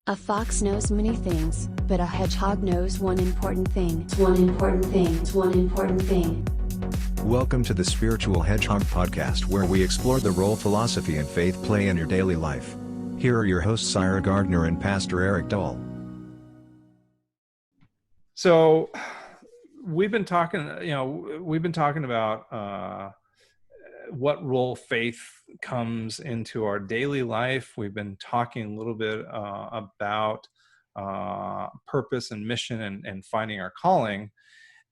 A fox knows many things, but a hedgehog knows one important thing. One important thing. One important thing. Welcome to the Spiritual Hedgehog podcast, where we explore the role philosophy and faith play in your daily life. Here are your hosts, Ira Gardner and Pastor Eric Dahl. So we've been talking about what role faith comes into our daily life. We've been talking a little bit about purpose and mission and finding our calling.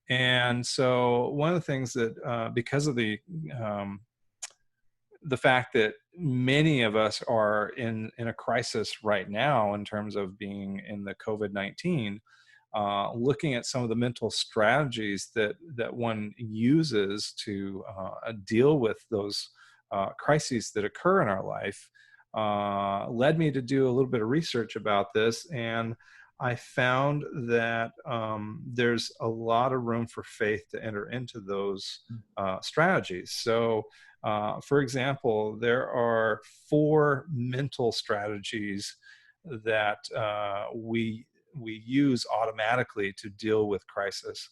And so one of the things that, because of the fact that many of us are in a crisis right now in terms of being in the COVID-19, looking at some of the mental strategies that one uses to deal with those crises that occur in our life, led me to do a little bit of research about this. And I found that there's a lot of room for faith to enter into those strategies. So, for example, there are 4 mental strategies that we use automatically to deal with crisis,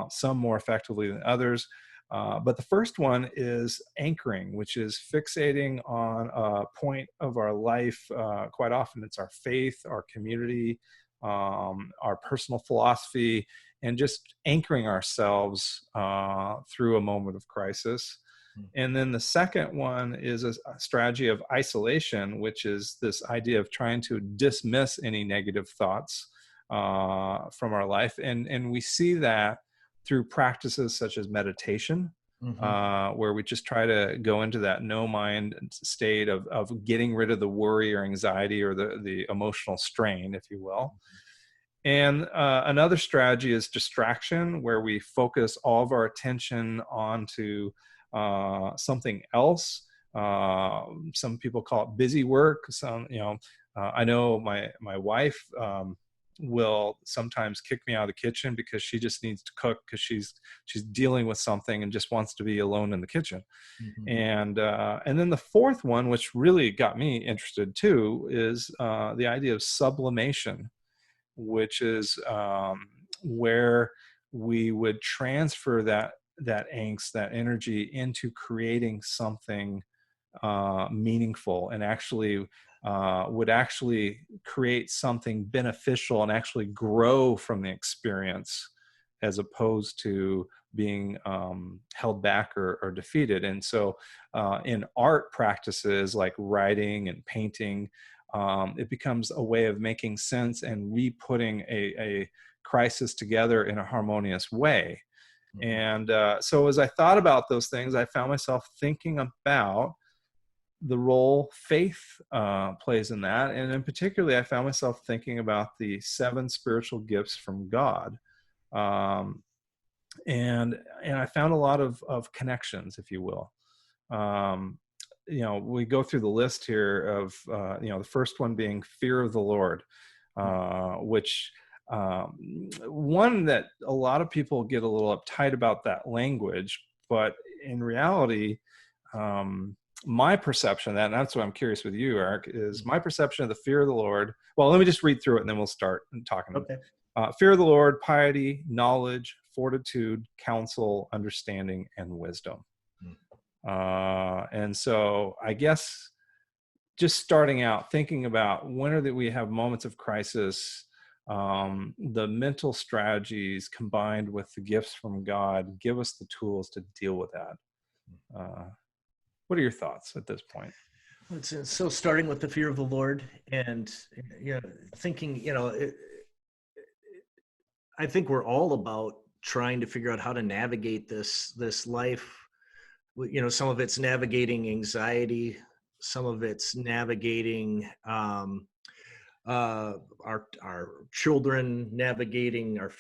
some more effectively than others. But the first one is anchoring, which is fixating on a point of our life. Quite often it's our faith, our community, our personal philosophy, and just anchoring ourselves through a moment of crisis. And then the second one is a strategy of isolation, which is this idea of trying to dismiss any negative thoughts from our life. And we see that through practices such as meditation, where we just try to go into that no mind state of getting rid of the worry or anxiety or the emotional strain, if you will. And another strategy is distraction, where we focus all of our attention onto something else. Some people call it busy work. I know my wife will sometimes kick me out of the kitchen because she just needs to cook because she's dealing with something and just wants to be alone in the kitchen. And then the fourth one, which really got me interested too, is the idea of sublimation, which is where we would transfer that angst, that energy, into creating something meaningful, and actually would actually create something beneficial and actually grow from the experience, as opposed to being held back or defeated. And so in art practices like writing and painting, it becomes a way of making sense and re-putting a crisis together in a harmonious way. And so as I thought about those things, I found myself thinking about the role faith plays in that. And in particularly, I found myself thinking about the 7 spiritual gifts from God. And I found a lot of connections, if you will. We go through the list here of, the first one being fear of the Lord, which one that a lot of people get a little uptight about that language, but in reality, my perception of that, and that's what I'm curious with you, Eric, is my perception of the fear of the Lord. Well, let me just read through it and then we'll start talking. Okay. Fear of the Lord, piety, knowledge, fortitude, counsel, understanding, and wisdom. And so I guess just starting out, thinking about when we have moments of crisis, the mental strategies combined with the gifts from God give us the tools to deal with that. What are your thoughts at this point? So starting with the fear of the Lord and thinking, I think we're all about trying to figure out how to navigate this life. Some of it's navigating anxiety, some of it's navigating our children, navigating our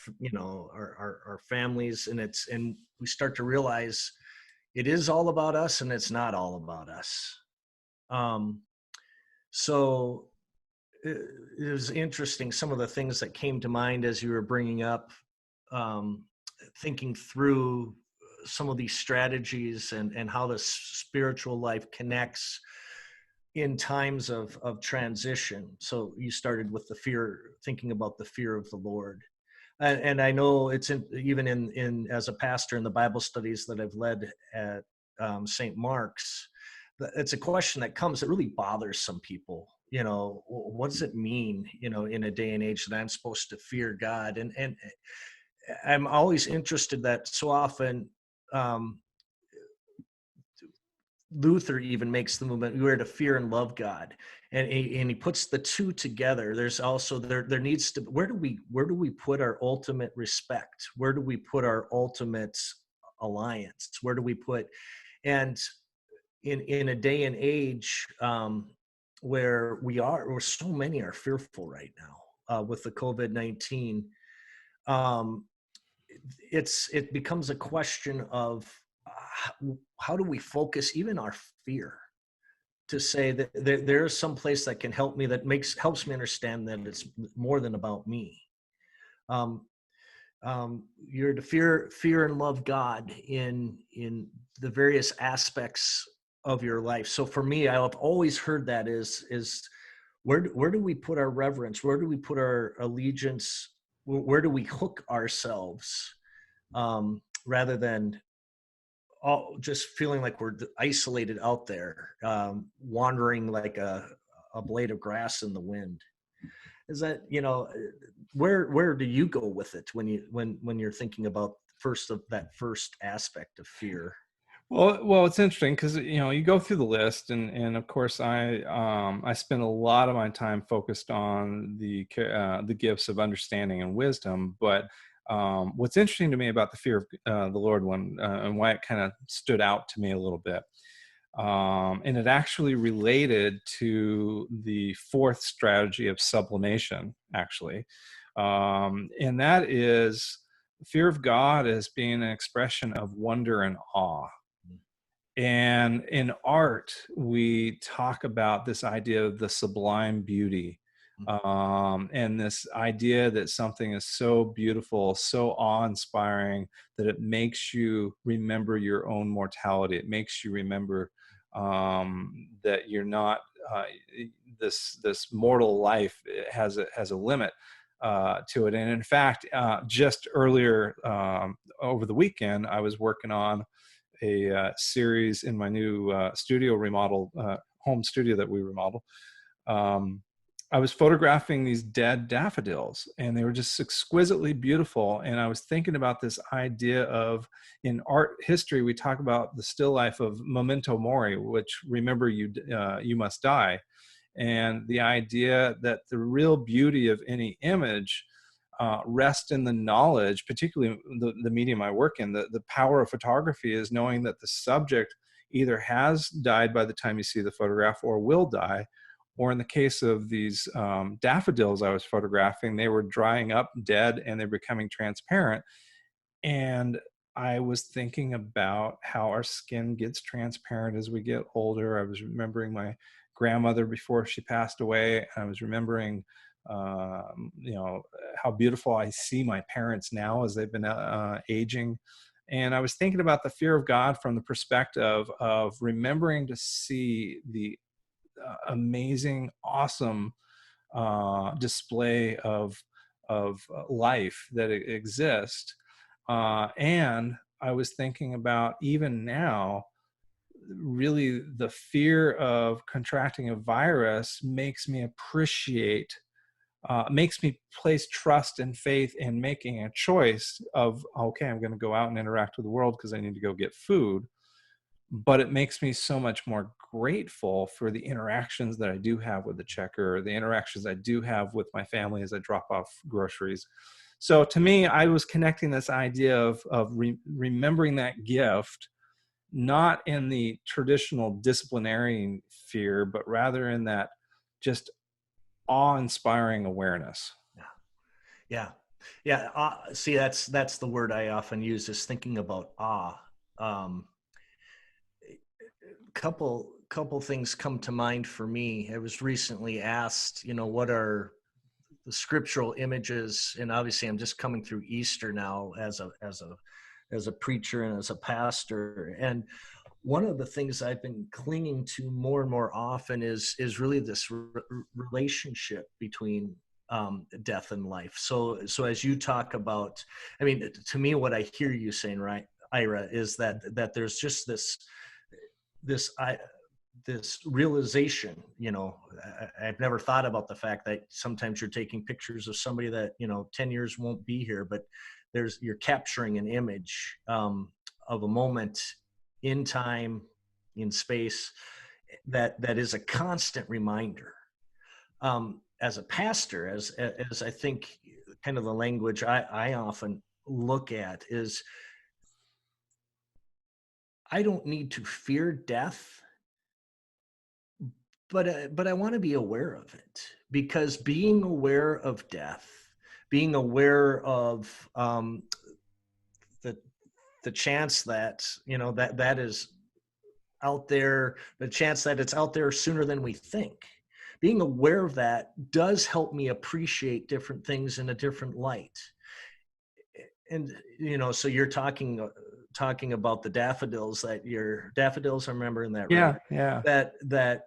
families, and we start to realize it is all about us and it's not all about us. So it was interesting, some of the things that came to mind as you were bringing up, thinking through some of these strategies and how the spiritual life connects in times of transition. So you started with the fear, thinking about the fear of the Lord. And I know it's even in as a pastor in the Bible studies that I've led at St. Mark's, it's a question that comes that really bothers some people. What does it mean, in a day and age that I'm supposed to fear God? And I'm always interested that so often Luther even makes the movement, we are to fear and love God. And he puts the two together. There's also there needs to, where do we put our ultimate respect? Where do we put our ultimate alliance? Where do we put, and in a day and age where so many are fearful right now with the COVID-19, it becomes a question of how do we focus even our fear, to say that there's some place that can help me, that helps me understand that it's more than about me. You're to fear and love God in the various aspects of your life. So for me, I've always heard that is where do we put our reverence? Where do we put our allegiance? Where do we hook ourselves, rather than just feeling like we're isolated out there, wandering like a blade of grass in the wind? Is that, where do you go with it when you're thinking about that first aspect of fear? Well, it's interesting because you go through the list, and of course I spend a lot of my time focused on the gifts of understanding and wisdom. But what's interesting to me about the fear of the Lord one, and why it kind of stood out to me a little bit, and it actually related to the fourth strategy of sublimation, actually, and that is fear of God as being an expression of wonder and awe. And in art, we talk about this idea of the sublime beauty, and this idea that something is so beautiful, so awe-inspiring, that it makes you remember your own mortality. It makes you remember that you're not this mortal life has a limit to it. And in fact, just earlier over the weekend, I was working on a series in my new studio remodel, home studio that we remodel. I was photographing these dead daffodils, and they were just exquisitely beautiful. And I was thinking about this idea of, in art history, we talk about the still life of memento mori, which remember you must die. And the idea that the real beauty of any image rest in the knowledge, particularly the medium I work in. The power of photography is knowing that the subject either has died by the time you see the photograph or will die. Or in the case of these daffodils I was photographing, they were drying up dead and they're becoming transparent. And I was thinking about how our skin gets transparent as we get older. I was remembering my grandmother before she passed away. I was remembering how beautiful I see my parents now as they've been aging. And I was thinking about the fear of God from the perspective of remembering to see the amazing, awesome display of life that exists. And I was thinking about, even now, really the fear of contracting a virus makes me appreciate, makes me place trust and faith in making a choice of, okay, I'm going to go out and interact with the world because I need to go get food. But it makes me so much more grateful for the interactions that I do have with the checker, the interactions I do have with my family as I drop off groceries. So to me, I was connecting this idea of remembering that gift, not in the traditional disciplinary fear, but rather in that just awe-inspiring awareness. Yeah. See, that's the word I often use, is thinking about awe. Couple things come to mind for me. I was recently asked, what are the scriptural images, and obviously I'm just coming through Easter now as a preacher and as a pastor, and one of the things I've been clinging to more and more often is really this relationship between death and life. So as you talk about, I mean, to me, what I hear you saying, right, Ira, is that there's just this this realization, I've never thought about the fact that sometimes you're taking pictures of somebody that 10 years won't be here, but you're capturing an image of a moment in time, in space, that is a constant reminder. As a pastor, as I think kind of the language I often look at is, I don't need to fear death, but I want to be aware of it, because being aware of death, being aware of the chance that that is out there, the chance that it's out there sooner than we think. Being aware of that does help me appreciate different things in a different light. And so you're talking about the daffodils, I remember in that, right? Yeah. That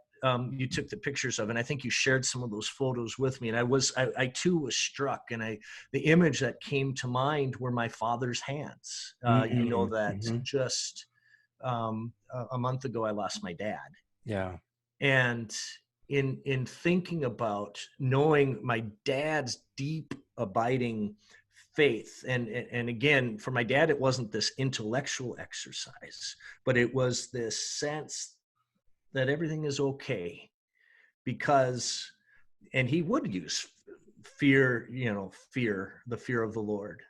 you took the pictures of, and I think you shared some of those photos with me. And I too was struck, and the image that came to mind were my father's hands. That just a month ago I lost my dad. Yeah. And in thinking about knowing my dad's deep abiding faith, and again, for my dad, it wasn't this intellectual exercise, but it was this sense that everything is okay, because, and he would use fear, the fear of the Lord.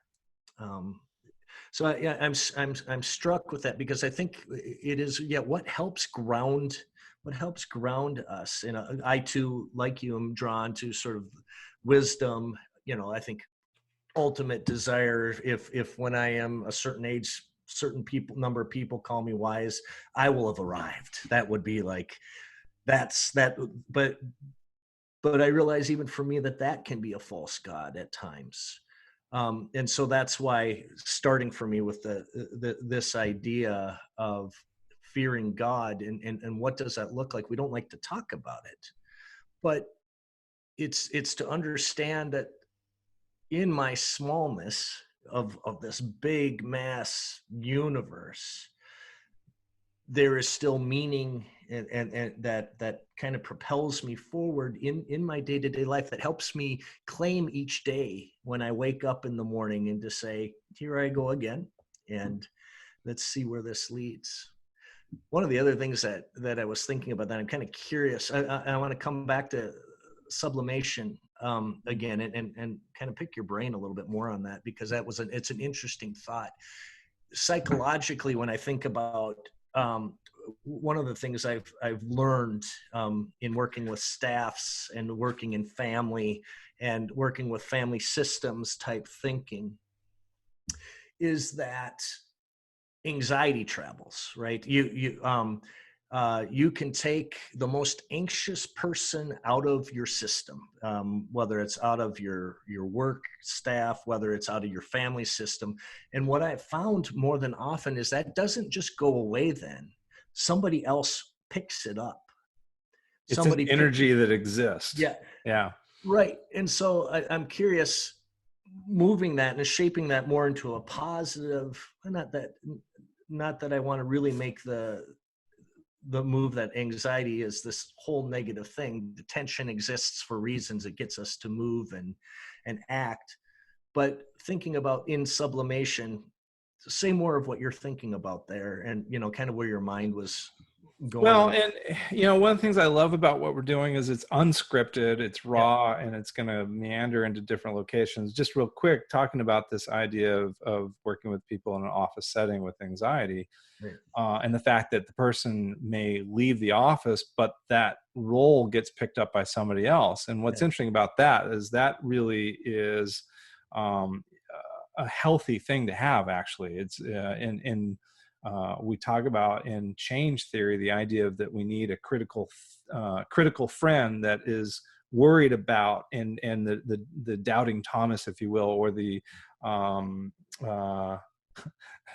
So I'm struck with that, because I think it is, what helps ground us. I too, like you, am drawn to sort of wisdom. I think ultimate desire, if when I am a certain age, number of people call me wise, I will have arrived. That would be like, that's that. But I realize even for me that can be a false god at times. And so that's why, starting for me with this idea of fearing God, and what does that look like? We don't like to talk about it, but it's to understand that in my smallness of this big mass universe, there is still meaning, and that kind of propels me forward in my day-to-day life, that helps me claim each day when I wake up in the morning, and to say, here I go again, and let's see where this leads. One of the other things that I was thinking about, that I'm kind of curious, I want to come back to sublimation again, and kind of pick your brain a little bit more on that, because it's an interesting thought. Psychologically, when I think about one of the things I've learned in working with staffs, and working in family, and working with family systems type thinking, is that anxiety travels, right? You can take the most anxious person out of your system, whether it's out of your work staff, whether it's out of your family system. And what I've found more than often is that doesn't just go away then. Somebody else picks it up. It's an energy that exists. Yeah. Yeah. Right. And so I'm curious, moving that and shaping that more into a positive, not that I want to really make the move that anxiety is this whole negative thing. The tension exists for reasons. It gets us to move and act. But thinking about in sublimation, say more of what you're thinking about there, and kind of where your mind was going. Well, and one of the things I love about what we're doing is it's unscripted, it's raw, and it's going to meander into different locations. Just real quick, talking about this idea of working with people in an office setting with anxiety, right. And the fact that the person may leave the office, but that role gets picked up by somebody else. And what's interesting about that is that really is a healthy thing to have. Actually, it's we talk about in change theory the idea of that we need a critical friend that is worried about, and the doubting Thomas, if you will, or the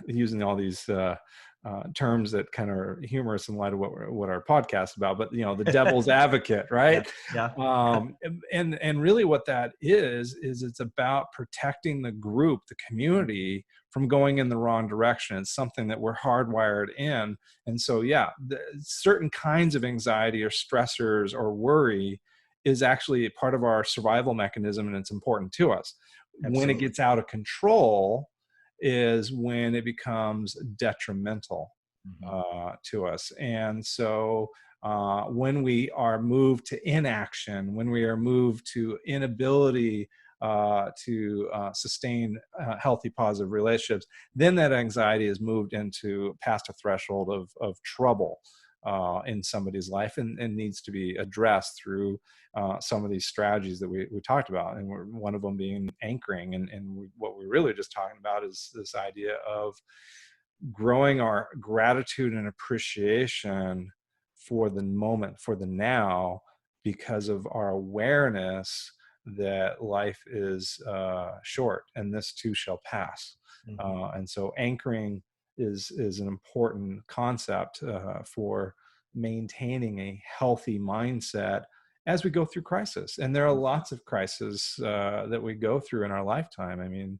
using all these terms that kind of are humorous in light of what our podcast is about, but the devil's advocate, right? Yeah. And really what that is it's about protecting the group, the community, from going in the wrong direction. It's something that we're hardwired in. And so, certain kinds of anxiety or stressors or worry is actually part of our survival mechanism, and it's important to us. Absolutely. When it gets out of control is when it becomes detrimental to us. And so when we are moved to inaction, when we are moved to inability to sustain healthy, positive relationships, then that anxiety is moved into past a threshold of trouble in somebody's life, and needs to be addressed through some of these strategies that we talked about. And one of them being anchoring. And what we're really just talking about is this idea of growing our gratitude and appreciation for the moment, for the now, because of our awareness that life is short and this too shall pass. And so anchoring is an important concept for maintaining a healthy mindset as we go through crisis. And there are lots of crises that we go through in our lifetime. I mean,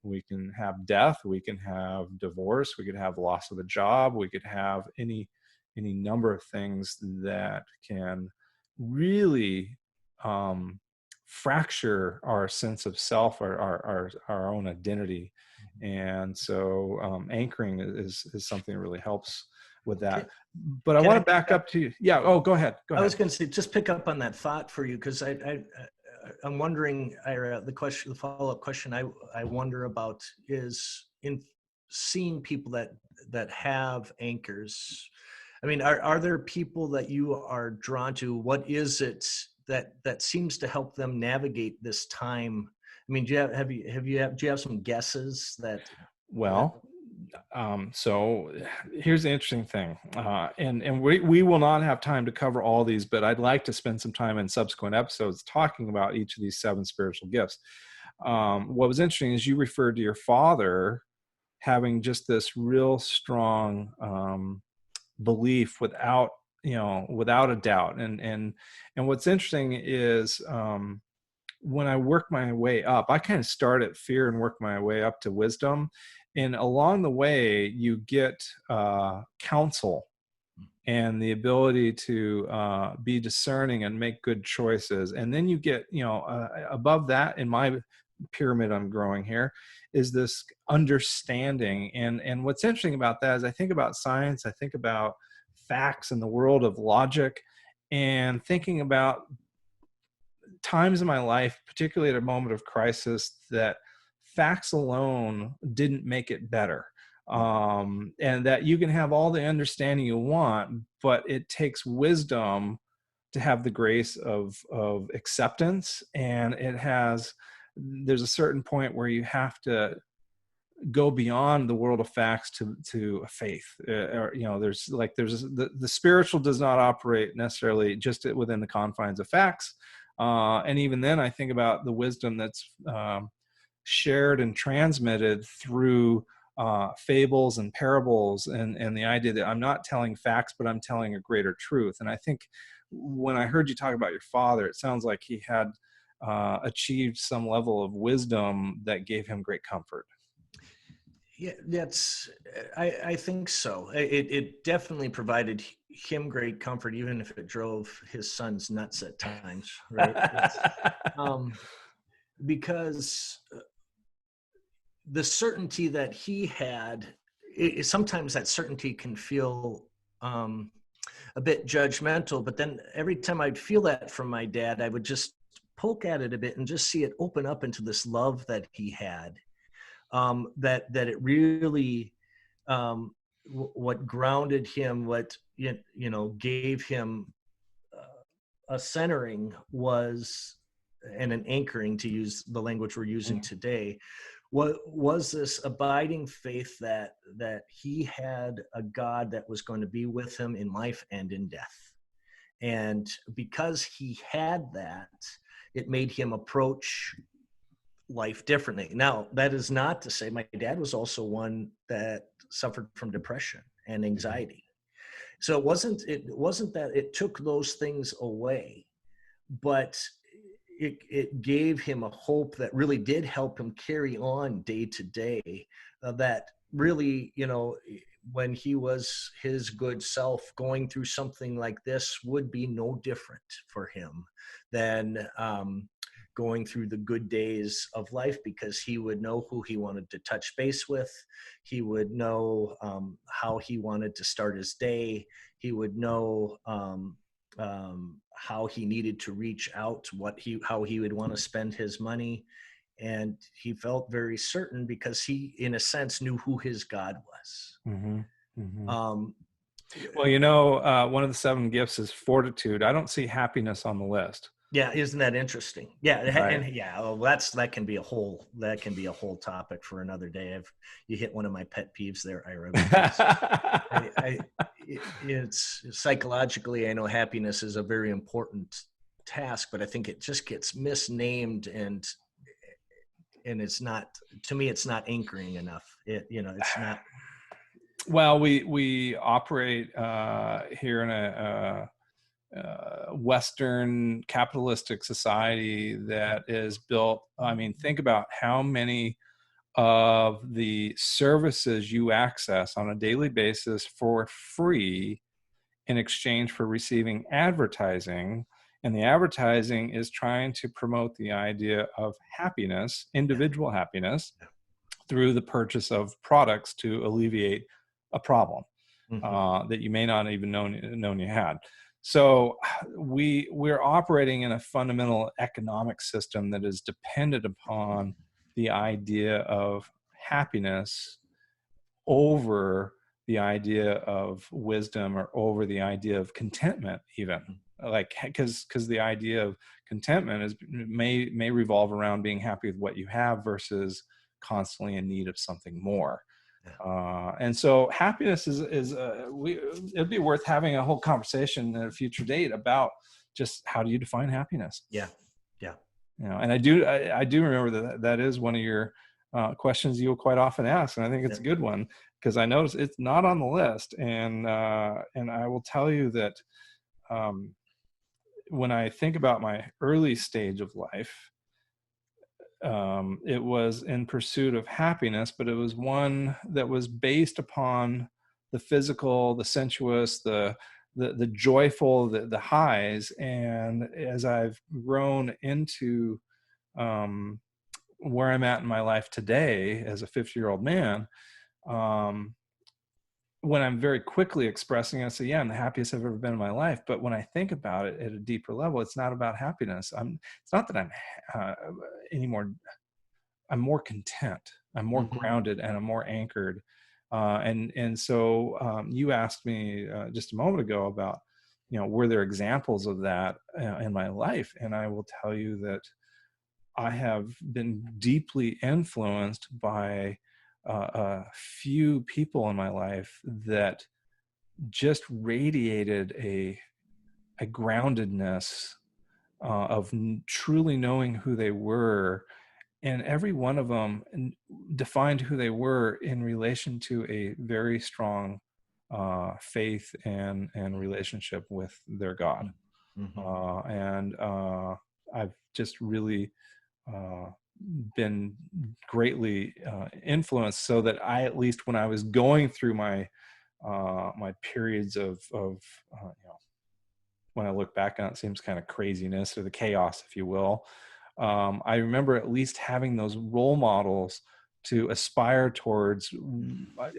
we can have death, we can have divorce, we could have loss of a job, we could have any number of things that can really fracture our sense of self, or our own identity. And so anchoring is something that really helps with that. But I want to back up to you. Yeah. Oh, go ahead. I was going to say, just pick up on that thought for you, because I'm wondering, Ira, the follow-up question I wonder about is, in seeing people that have anchors. I mean, are there people that you are drawn to? What is it that seems to help them navigate this time? I mean, do you have some guesses that? Well, so here's the interesting thing, and we will not have time to cover all these, but I'd like to spend some time in subsequent episodes talking about each of these 7 spiritual gifts. What was interesting is you referred to your father having just this real strong belief without a doubt. And what's interesting is when I work my way up, I kind of start at fear and work my way up to wisdom. And along the way, you get counsel and the ability to be discerning and make good choices. And then you get, above that, in my pyramid I'm growing here, is this understanding. And what's interesting about that is I think about science, I think about facts in the world of logic, and thinking about times in my life, particularly at a moment of crisis, that facts alone didn't make it better. And that you can have all the understanding you want, but it takes wisdom to have the grace of acceptance. And there's a certain point where you have to go beyond the world of facts to faith. There's the spiritual does not operate necessarily just within the confines of facts. And even then, I think about the wisdom that's shared and transmitted through fables and parables, and the idea that I'm not telling facts, but I'm telling a greater truth. And I think when I heard you talk about your father, it sounds like he had achieved some level of wisdom that gave him great comfort. Yeah, I think so. It definitely provided him great comfort, even if it drove his sons nuts at times, right? Because the certainty that he had, sometimes that certainty can feel a bit judgmental, but then every time I'd feel that from my dad, I would just poke at it a bit and just see it open up into this love that he had. That it really, what grounded him, what gave him a centering was, and an anchoring, to use the language we're using today, was this abiding faith that he had a God that was going to be with him in life and in death. And because he had that, it made him approach life differently. Now, that is not to say my dad was also one that suffered from depression and anxiety. So it wasn't that it took those things away, but it gave him a hope that really did help him carry on day to day, that really, when he was his good self, going through something like this would be no different for him than going through the good days of life, because he would know who he wanted to touch base with. He would know how he wanted to start his day. He would know how he needed to reach out, how he would want to spend his money. And he felt very certain because he, in a sense, knew who his God was. Mm-hmm. Mm-hmm. Well, one of the 7 gifts is fortitude. I don't see happiness on the list. Yeah, isn't that interesting? Yeah, Right. and yeah, well, that can be a whole topic for another day. You hit one of my pet peeves there, Ira. It's psychologically, I know happiness is a very important task, but I think it just gets misnamed, and it's not, to me, it's not anchoring enough. It's not. Well, we operate here in a Western capitalistic society that is built. I mean, think about how many of the services you access on a daily basis for free in exchange for receiving advertising. And the advertising is trying to promote the idea of happiness, individual happiness, through the purchase of products to alleviate a problem that you may not even known you had. So we're operating in a fundamental economic system that is dependent upon the idea of happiness over the idea of wisdom, or over the idea of contentment, even. Like, because the idea of contentment may revolve around being happy with what you have versus constantly in need of something more. And so happiness it'd be worth having a whole conversation at a future date about just how do you define happiness. Yeah. And I do remember that is one of your questions you'll quite often ask, and I think it's a good one, because I notice it's not on the list. And I will tell you that when I think about my early stage of life, it was in pursuit of happiness, but it was one that was based upon the physical, the sensuous, the joyful, the highs. And as I've grown into where I'm at in my life today as a 50-year-old man, when I'm very quickly expressing, I say, yeah, I'm the happiest I've ever been in my life. But when I think about it at a deeper level, it's not about happiness. It's not that I'm anymore. I'm more content. I'm more grounded, and I'm more anchored. And so you asked me just a moment ago about, were there examples of that in my life? And I will tell you that I have been deeply influenced by a few people in my life that just radiated a groundedness of truly knowing who they were. And every one of them defined who they were in relation to a very strong faith and relationship with their God. And I've just really been greatly influenced, so that I, at least when I was going through my periods of when I look back on it, seems kind of craziness, or the chaos, if you will, I remember at least having those role models to aspire towards.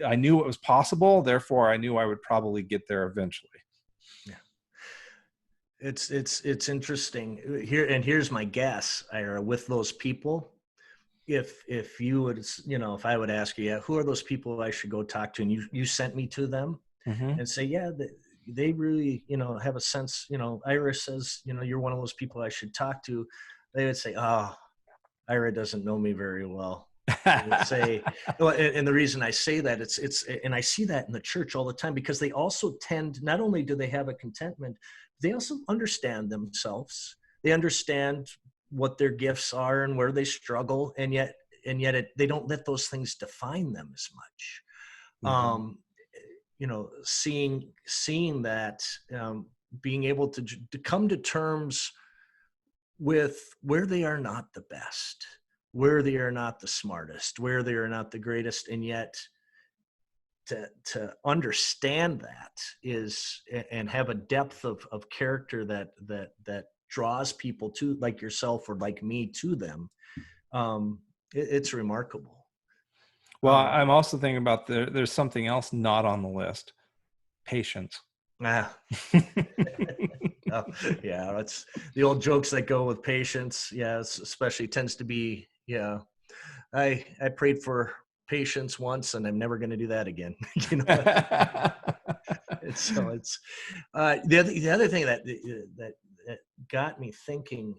I knew it was possible, therefore I knew I would probably get there eventually. Yeah. It's interesting here, and here's my guess, Ira, with those people. If you would, if I would ask you, who are those people I should go talk to, and you sent me to them, and say, they really, have a sense, Ira says, you're one of those people I should talk to, they would say, oh, Ira doesn't know me very well. They would say, and the reason I say that, it's, and I see that in the church all the time, because they also tend, not only do they have a contentment, they also understand themselves. They understand what their gifts are and where they struggle, and yet they don't let those things define them as much. um, seeing that, being able to come to terms with where they are not the best, where they are not the smartest, where they are not the greatest, and yet to understand that is, and have a depth of character that draws people to, like yourself or like me, to them. It's remarkable. Well, I'm also thinking about there's something else not on the list: patience. Ah, oh, yeah, that's the old jokes that go with patience. Yes, especially tends to be, yeah. I prayed for patience once, and I'm never going to do that again. It's the other thing that got me thinking,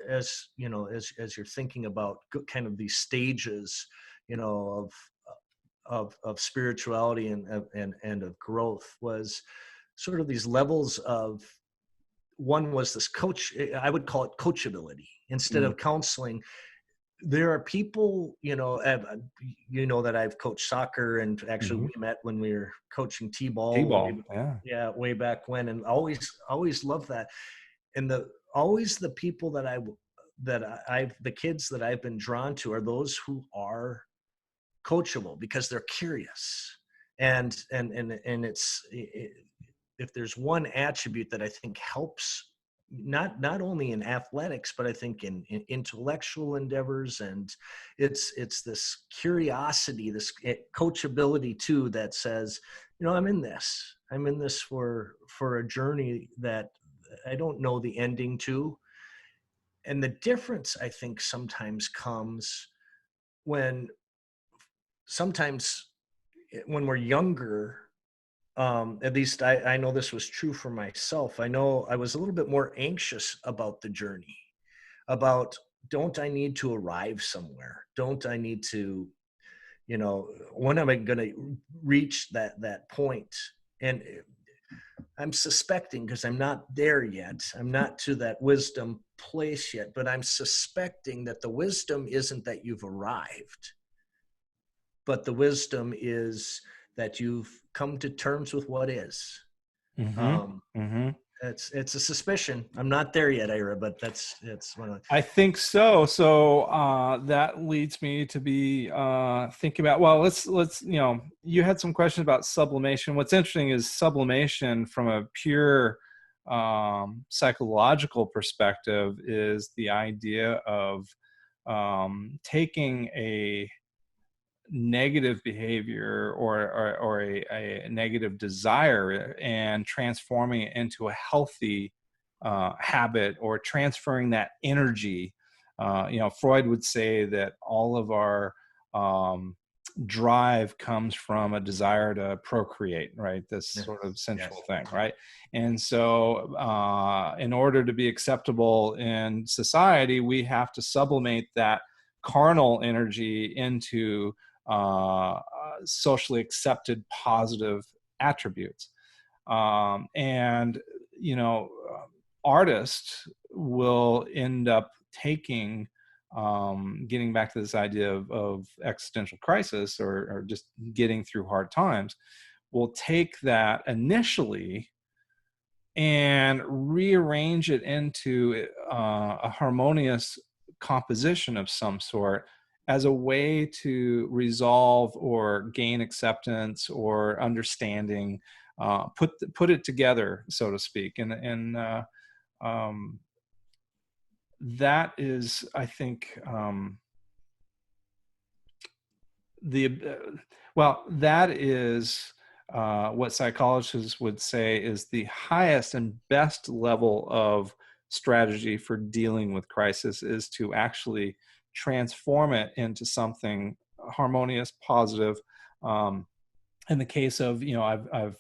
as as you're thinking about kind of these stages, of spirituality and of growth, was sort of these levels of, one was this coach, I would call it coachability instead Mm. of counseling. There are people, that I've coached soccer, and actually Mm-hmm. we met when we were coaching T-ball, T-ball, yeah. yeah, way back when, and always loved that. And always the people the kids that I've been drawn to are those who are coachable, because they're curious. And if there's one attribute that I think helps, not only in athletics, but I think in intellectual endeavors, and it's this curiosity, this coachability too, that says, I'm in this for a journey that I don't know the ending to. And the difference, I think, sometimes comes when sometimes when we're younger, at least I know this was true for myself. I know I was a little bit more anxious about the journey, about, don't I need to arrive somewhere? Don't I need to, when am I going to reach that point? And I'm suspecting, because I'm not there yet, I'm not to that wisdom place yet, but I'm suspecting that the wisdom isn't that you've arrived, but the wisdom is that you've come to terms with what is. Mm-hmm. Um, Mm-hmm. it's a suspicion. I'm not there yet, Ira, but it's one of the, I think so. So that leads me to be thinking about. Well, let's you had some questions about sublimation. What's interesting is sublimation from a pure psychological perspective is the idea of taking a negative behavior or a negative desire and transforming it into a healthy habit, or transferring that energy. Freud would say that all of our drive comes from a desire to procreate, right? This yes, sort of central yes, thing, right? And so in order to be acceptable in society, we have to sublimate that carnal energy into socially accepted positive attributes. And artists will end up taking, getting back to this idea of existential crisis, or just getting through hard times, will take that initially and rearrange it into a harmonious composition of some sort, as a way to resolve or gain acceptance or understanding, put it together, so to speak. And that is, I think, that is what psychologists would say is the highest and best level of strategy for dealing with crisis, is to actually transform it into something harmonious, positive. In the case of, I've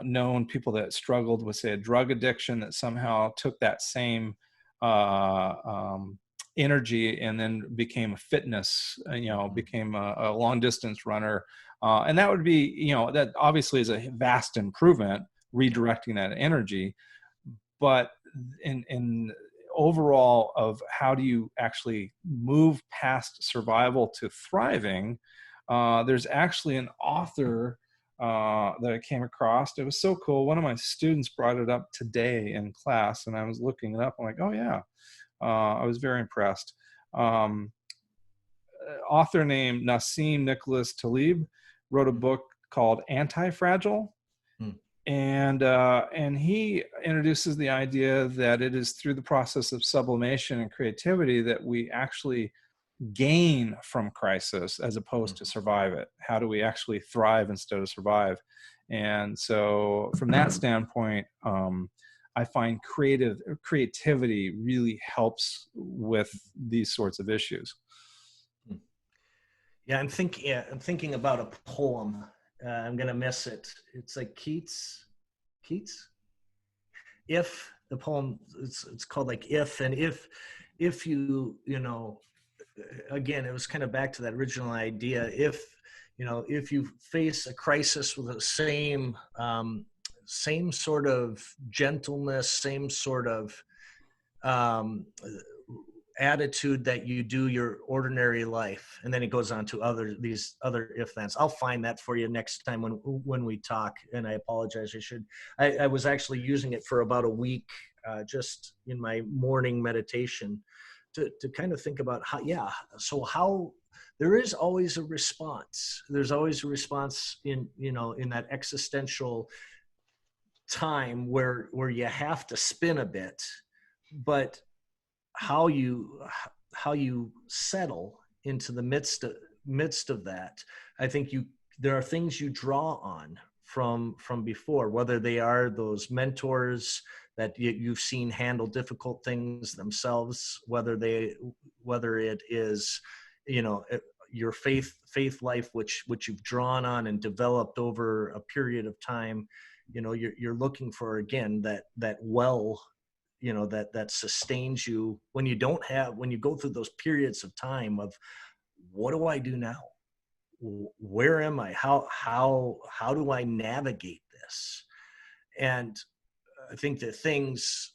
known people that struggled with, say, a drug addiction, that somehow took that same uh, um, energy and then became a fitness, became a long distance runner. And that would be, that obviously is a vast improvement, redirecting that energy. But in overall of how do you actually move past survival to thriving, There's actually an author that I came across. It was so cool. One of my students brought it up today in class, and I was looking it up. I'm like, oh yeah. I was very impressed. Author named Nassim Nicholas Taleb wrote a book called Anti-Fragile. And he introduces the idea that it is through the process of sublimation and creativity that we actually gain from crisis as opposed to survive it. How do we actually thrive instead of survive? And so from that standpoint, I find creativity really helps with these sorts of issues. Yeah, I'm thinking about a poem. I'm gonna miss it. It's like Keats. If the poem, it's called like If, and if you know, again, it was kind of back to that original idea. If you face a crisis with the same sort of gentleness, same sort of attitude that you do your ordinary life, and then it goes on to these other if thens. I'll find that for you next time when we talk, and I apologize. I was actually using it for about a week, just in my morning meditation to kind of think about how there is always a response. There's always a response in that existential time where you have to spin a bit, but how you settle into the midst of that, I think there are things you draw on from before, whether they are those mentors that you've seen handle difficult things themselves, whether it is your faith life, which you've drawn on and developed over a period of time. You're looking for, again, that well, that sustains you when you go through those periods of time of, what do I do now? Where am I? How do I navigate this? And I think the things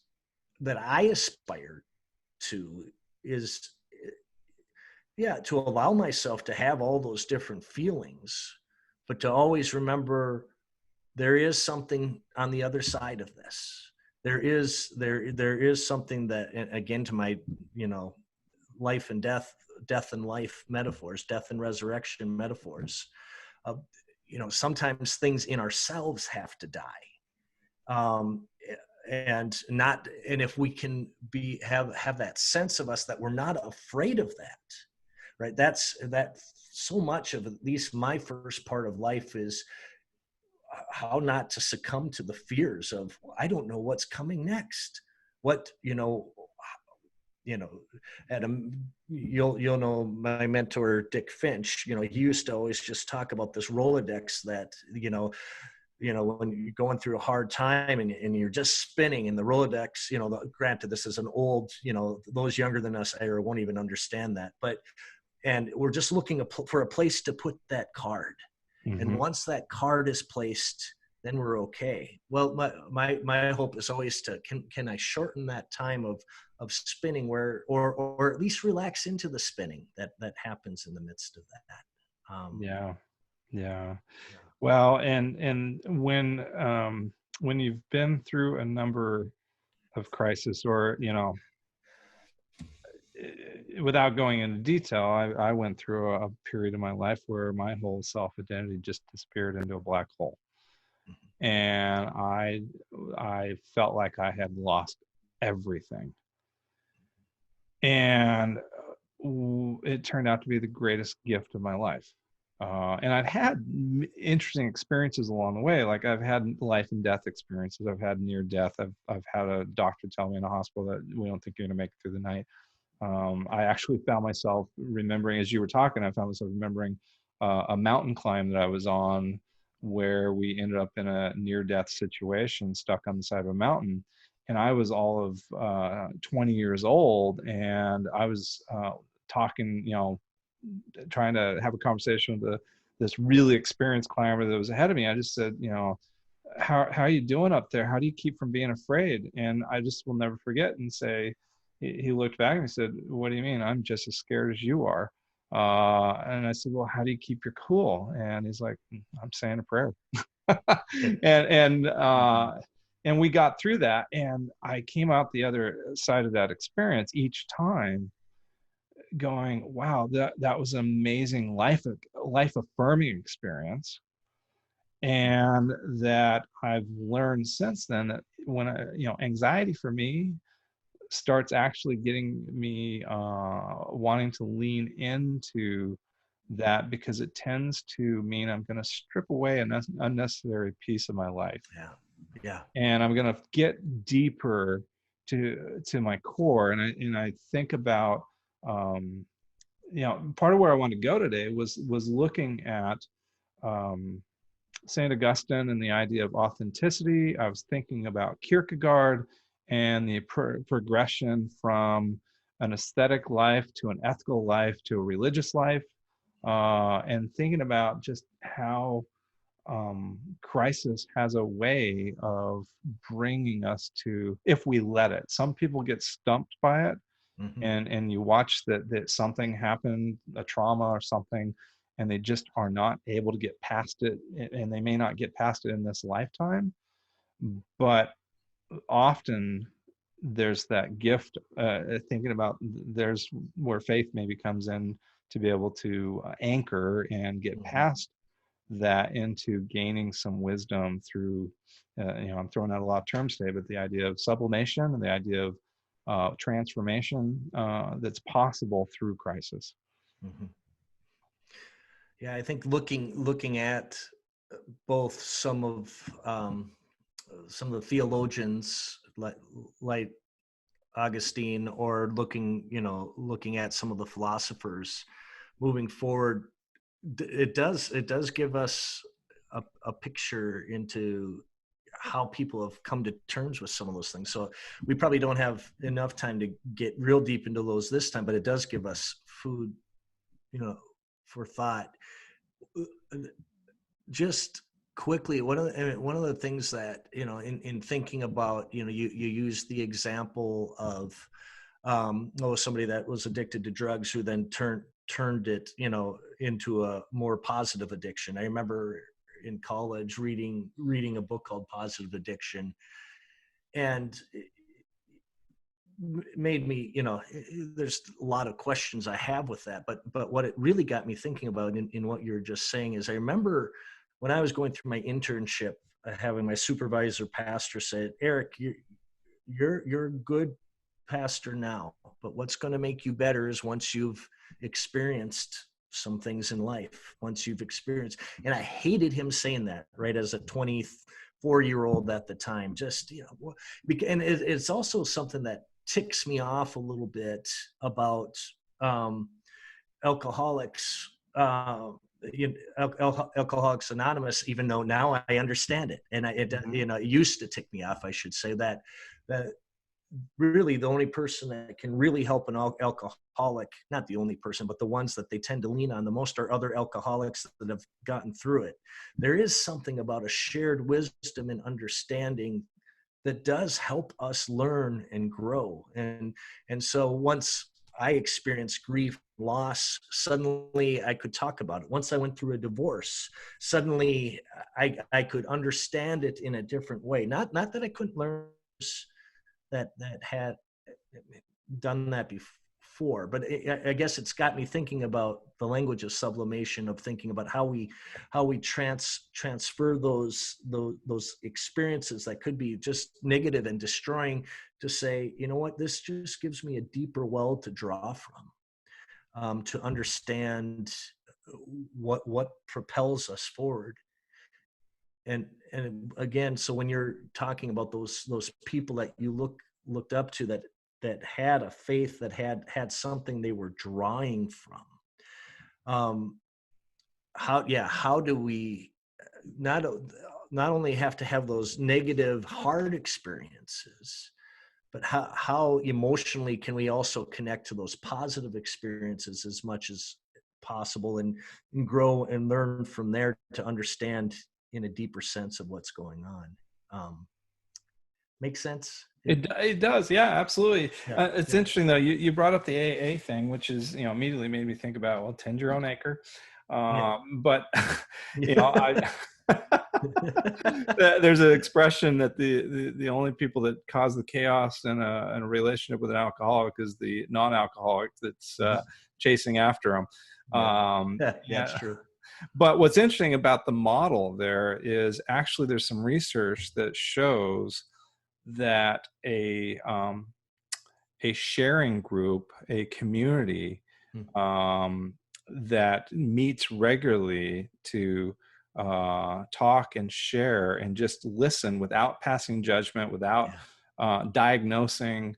that I aspire to is, to allow myself to have all those different feelings, but to always remember there is something on the other side of this. There is something that, again, to my, life and death and life metaphors, death and resurrection metaphors. Sometimes things in ourselves have to die. And if we can have that sense of us that we're not afraid of that, right? That so much of, at least my first part of life, is how not to succumb to the fears of, I don't know what's coming next. Adam, you'll know my mentor, Dick Finch. He used to always just talk about this Rolodex that, when you're going through a hard time and you're just spinning in the Rolodex, granted, this is an old, those younger than us, Ira, won't even understand that, and we're just looking for a place to put that card. Mm-hmm. And once that card is placed, then we're okay. Well, my hope is always can I shorten that time of spinning, or at least relax into the spinning that happens in the midst of that. Yeah. Well, and when you've been through a number of crises, or without going into detail, I went through a period of my life where my whole self-identity just disappeared into a black hole. And I felt like I had lost everything. And it turned out to be the greatest gift of my life. And I've had interesting experiences along the way. Like, I've had life and death experiences. I've had near death. I've had a doctor tell me in a hospital that we don't think you're going to make it through the night. I actually found myself remembering, as you were talking, I found myself remembering a mountain climb that I was on, where we ended up in a near-death situation, stuck on the side of a mountain. And I was all of 20 years old, and I was talking, trying to have a conversation with this really experienced climber that was ahead of me. I just said, how are you doing up there? How do you keep from being afraid? And I just will never forget and say, he looked back and he said, what do you mean? I'm just as scared as you are. And I said, well, how do you keep your cool? And he's like, I'm saying a prayer. And we got through that, and I came out the other side of that experience each time going, wow, that was an amazing life affirming experience. And that I've learned since then that when anxiety for me starts actually getting me wanting to lean into that, because it tends to mean I'm going to strip away an unnecessary piece of my life. Yeah. Yeah. And I'm going to get deeper to my core. And I think about, part of where I want to go today was looking at St. Augustine and the idea of authenticity. I was thinking about Kierkegaard and the progression from an aesthetic life to an ethical life to a religious life, and thinking about just how crisis has a way of bringing us to, if we let it. Some people get stumped by it, Mm-hmm. and you watch that something happened, a trauma or something, and they just are not able to get past it, and they may not get past it in this lifetime. But often there's that gift, thinking about, there's where faith maybe comes in to be able to anchor and get Mm-hmm. past that into gaining some wisdom through, I'm throwing out a lot of terms today, but the idea of sublimation and the idea of transformation that's possible through crisis. Mm-hmm. Yeah, I think looking at both some of the theologians like Augustine, or looking at some of the philosophers moving forward, it does give us a picture into how people have come to terms with some of those things. So we probably don't have enough time to get real deep into those this time, but it does give us food, for thought. Just quickly, one of the things that, in thinking about, you use the example of somebody that was addicted to drugs who then turned it, into a more positive addiction. I remember in college reading a book called Positive Addiction, and it made me, there's a lot of questions I have with that, but what it really got me thinking about in what you're just saying is, I remember when I was going through my internship, having my supervisor pastor said, Eric, you're a good pastor now, but what's going to make you better is once you've experienced some things in life, once you've experienced. And I hated him saying that, right, as a 24-year-old at the time. Just, and it's also something that ticks me off a little bit about alcoholics, Alcoholics Anonymous, even though now I understand it, and it used to tick me off, I should say, that really the only person that can really help an alcoholic, not the only person, but the ones that they tend to lean on the most, are other alcoholics that have gotten through it. There is something about a shared wisdom and understanding that does help us learn and grow. And so once I experienced grief, loss, suddenly I could talk about it. Once I went through a divorce, suddenly I could understand it in a different way. Not that I couldn't learn that had done that before, but I guess it's got me thinking about the language of sublimation, of thinking about how we transfer those experiences that could be just negative and destroying, to say, you know what, this just gives me a deeper well to draw from, to understand what propels us forward. And again, so when you're talking about those people that you looked up to, that had a faith, that had something they were drawing from, how do we not only have to have those negative hard experiences, but how emotionally can we also connect to those positive experiences as much as possible, and grow and learn from there to understand in a deeper sense of what's going on. Make sense? It does. Yeah, absolutely. Yeah, It's yeah, interesting though. You brought up the AA thing, which is, immediately made me think about, well, tend your own acre. yeah. But I there's an expression that the only people that cause the chaos in a relationship with an alcoholic is the non-alcoholic that's chasing after them. Yeah, that's Yeah. true. But what's interesting about the model there is actually there's some research that shows that a sharing group, a community Mm. that meets regularly to talk and share and just listen without passing judgment, without Yeah. diagnosing.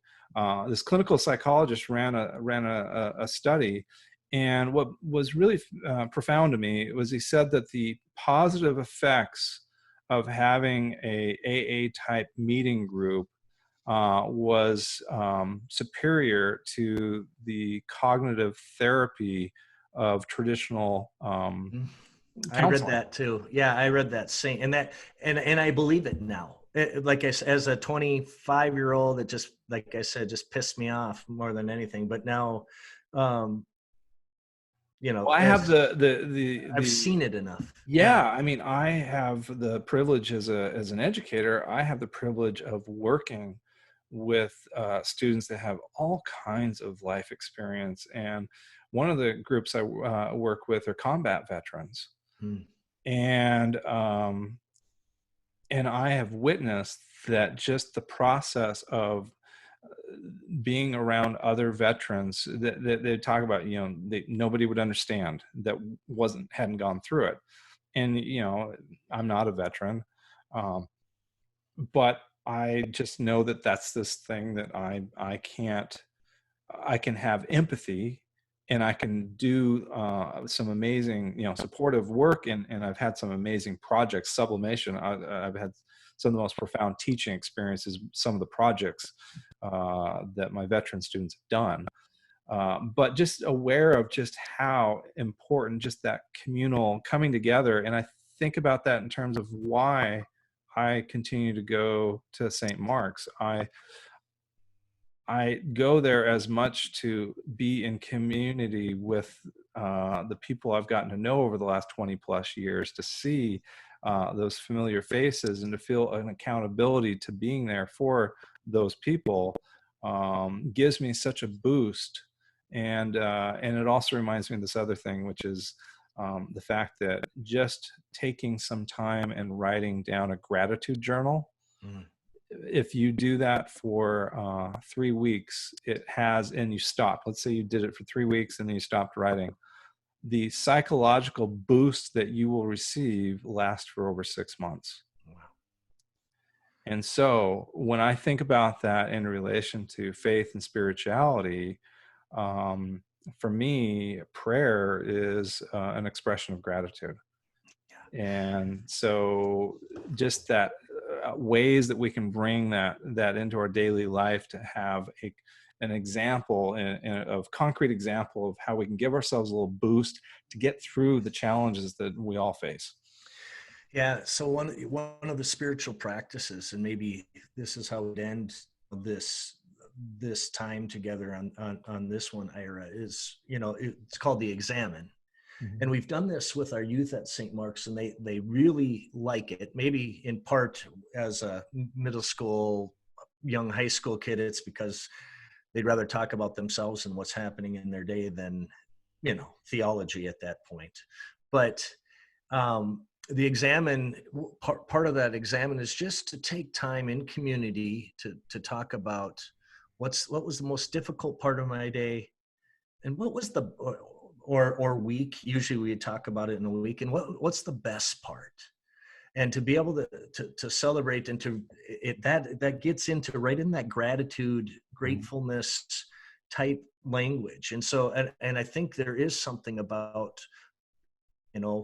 This clinical psychologist ran a study, and what was really profound to me was he said that the positive effects of having a AA type meeting group was superior to the cognitive therapy of traditional Mm. I read counseling. that too. Yeah, I read that same, and I believe it now. Like as a 25-year-old, it just, like I said, just pissed me off more than anything. But now, um, Well, I have as I've the seen it enough. yeah. Yeah. I mean, I have the privilege as an educator. I have the privilege of working with students that have all kinds of life experience, and one of the groups I work with are combat veterans, Mm. and I have witnessed that just the process of being around other veterans that they talk about, nobody would understand that hadn't gone through it. And, I'm not a veteran, um, but I just know that that's this thing that I can't, I can have empathy, and I can do some amazing, supportive work. And I've had some amazing projects, sublimation. I've had some of the most profound teaching experiences, some of the projects that my veteran students have done. But just aware of just how important just that communal coming together. And I think about that in terms of why I continue to go to St. Mark's. I go there as much to be in community with the people I've gotten to know over the last 20 plus years, to see those familiar faces and to feel an accountability to being there for those people, gives me such a boost. And it also reminds me of this other thing, which is the fact that just taking some time and writing down a gratitude journal, Mm. if you do that for 3 weeks, and you stop, let's say you did it for 3 weeks and then you stopped writing, the psychological boost that you will receive lasts for over 6 months. Wow. And so when I think about that in relation to faith and spirituality, um, for me, prayer is an expression of gratitude. And so just that ways that we can bring that into our daily life, to have an example of concrete example of how we can give ourselves a little boost to get through the challenges that we all face. Yeah. So one of the spiritual practices, and maybe this is how it ends this time together on this one, Ira, is, it's called the Examine. Mhm. And we've done this with our youth at St. Mark's, and they really like it. Maybe in part as a middle school, young high school kid, it's because they'd rather talk about themselves and what's happening in their day than, theology at that point. But the Examine, part of that Examine is just to take time in community to talk about what was the most difficult part of my day, and what was the or week. Usually we talk about it in a week, and what's the best part, and to be able to celebrate, and to it, that gets into right in that gratitude, gratefulness type language. And so and I think there is something about,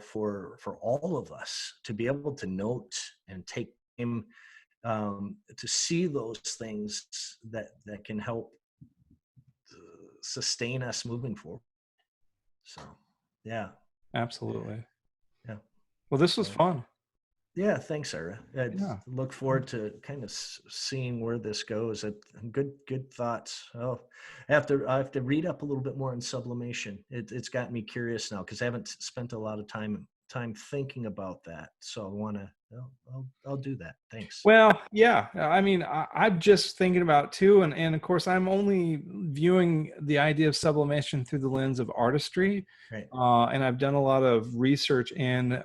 for all of us to be able to note and take time to see those things that can help sustain us moving forward. So, yeah, Absolutely. yeah. Well, this was So, fun. Yeah, thanks, Ira. I Yeah. look forward to kind of seeing where this goes. Good thoughts. Oh, I have to read up a little bit more on sublimation. It's got me curious now because I haven't spent a lot of time thinking about that. So I want to. I'll do that. Thanks. Well, yeah. I mean, I'm just thinking about too, and of course, I'm only viewing the idea of sublimation through the lens of artistry, Right. and I've done a lot of research in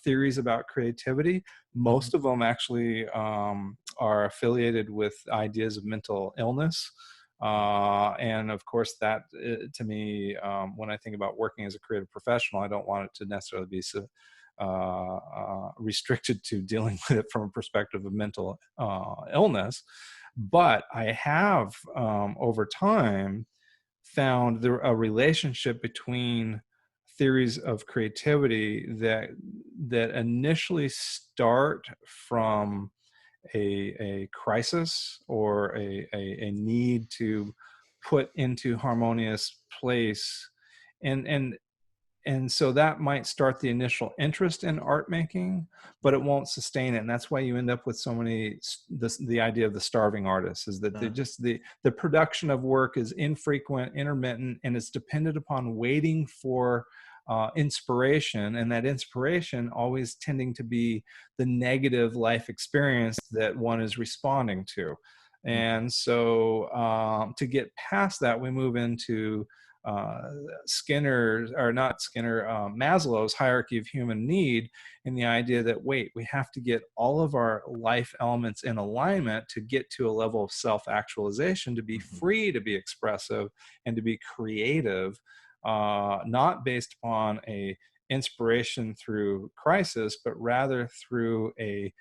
theories about creativity. Mhm. Most of them actually are affiliated with ideas of mental illness, and of course, that to me, when I think about working as a creative professional, I don't want it to necessarily be so restricted to dealing with it from a perspective of mental illness. But I have, over time, found a relationship between theories of creativity that initially start from a crisis or a need to put into harmonious place, and and so that might start the initial interest in art making, but it won't sustain it. And that's why you end up with so many, the idea of the starving artist is that the production of work is infrequent, intermittent, and it's dependent upon waiting for inspiration, and that inspiration always tending to be the negative life experience that one is responding to. Mhm. And so to get past that, we move into Maslow's hierarchy of human need, and the idea that, wait, we have to get all of our life elements in alignment to get to a level of self-actualization, to be Mhm. free to be expressive and to be creative, not based upon a inspiration through crisis, but rather through a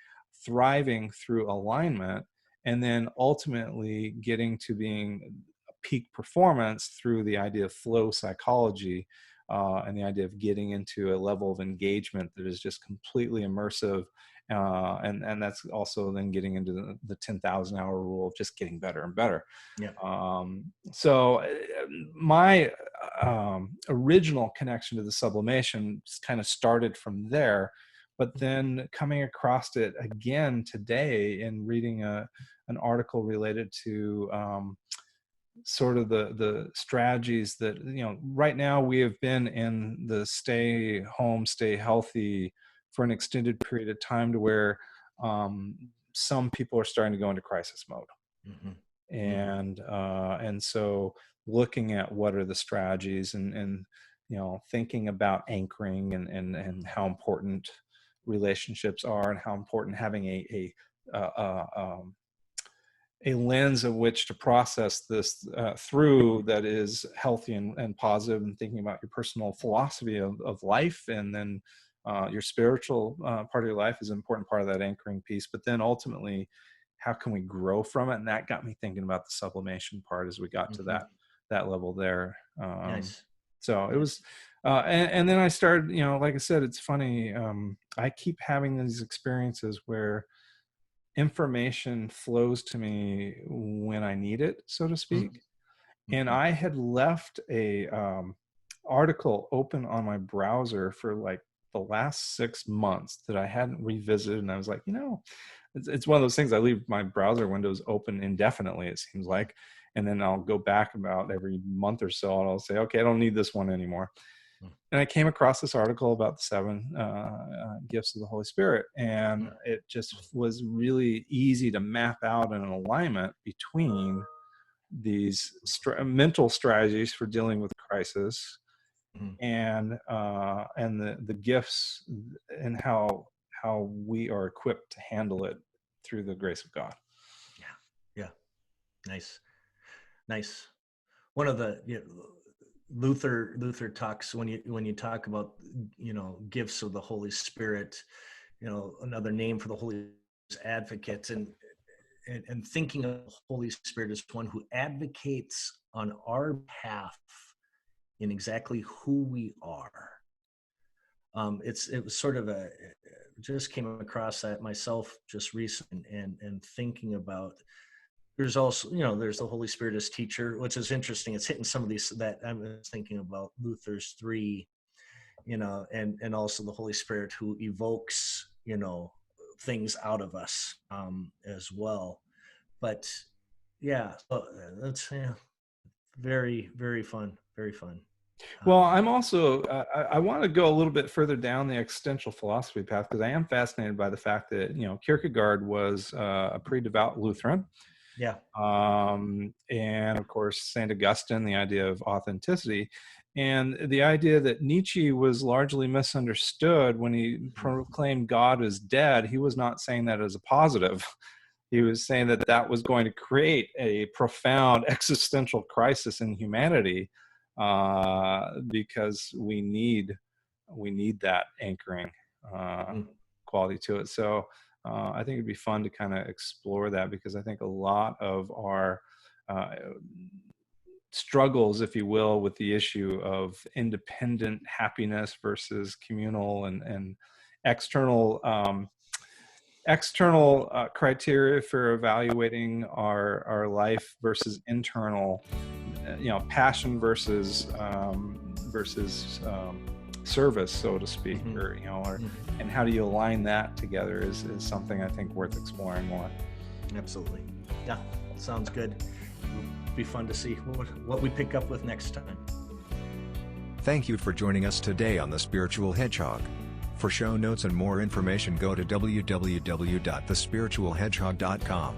thriving through alignment, and then ultimately getting to being peak performance through the idea of flow psychology, and the idea of getting into a level of engagement that is just completely immersive. And that's also then getting into the 10,000 hour rule of just getting better and better. Yeah. So my original connection to the sublimation kind of started from there, but then coming across it again today in reading an article related to sort of the strategies that, right now we have been in the stay home, stay healthy for an extended period of time, to where some people are starting to go into crisis mode. Mhm. Mhm. And so looking at what are the strategies, and thinking about anchoring, and how important relationships are, and how important having a lens of which to process this through, that is healthy and positive, and thinking about your personal philosophy of life, and then your spiritual part of your life is an important part of that anchoring piece. But then ultimately, how can we grow from it? And that got me thinking about the sublimation part as we got to Mhm. that level there. Nice. So it was, Nice. and then I started, like I said, it's funny. I keep having these experiences where information flows to me when I need it, so to speak. Mhm. And Mhm. I had left a article open on my browser for like the last 6 months that I hadn't revisited. And I was like, it's one of those things. I leave my browser windows open indefinitely, it seems like. And then I'll go back about every month or so, and I'll say, okay, I don't need this one anymore. And I came across this article about the seven gifts of the Holy Spirit, and Mhm. it just was really easy to map out an alignment between these mental strategies for dealing with crisis, Mhm. and the gifts, and how we are equipped to handle it through the grace of God. Yeah. Yeah. Nice. Nice. One of the Luther talks, when you talk about gifts of the Holy Spirit, another name for the Holy Spirit is advocate, and thinking of the Holy Spirit as one who advocates on our behalf in exactly who we are. It was sort of just came across that myself just recently, and thinking about, there's also, there's the Holy Spirit as teacher, which is interesting. It's hitting some of these that I was thinking about, Luther's 3, and also the Holy Spirit who evokes, things out of us as well. But yeah, so that's very, very fun, very fun. Well, I'm also, I want to go a little bit further down the existential philosophy path, because I am fascinated by the fact that, Kierkegaard was a pretty devout Lutheran. Yeah. And of course, St. Augustine, the idea of authenticity, and the idea that Nietzsche was largely misunderstood when he proclaimed God as dead. He was not saying that as a positive. He was saying that that was going to create a profound existential crisis in humanity, because we need that anchoring quality to it. So I think it'd be fun to kind of explore that, because I think a lot of our struggles, if you will, with the issue of independent happiness versus communal and external criteria for evaluating our life versus internal, passion versus service, so to speak, and how do you align that together is something I think worth exploring more. Absolutely. Yeah, sounds good. It'll be fun to see what we pick up with next time. Thank you for joining us today on The Spiritual Hedgehog. For show notes and more information, go to www.thespiritualhedgehog.com.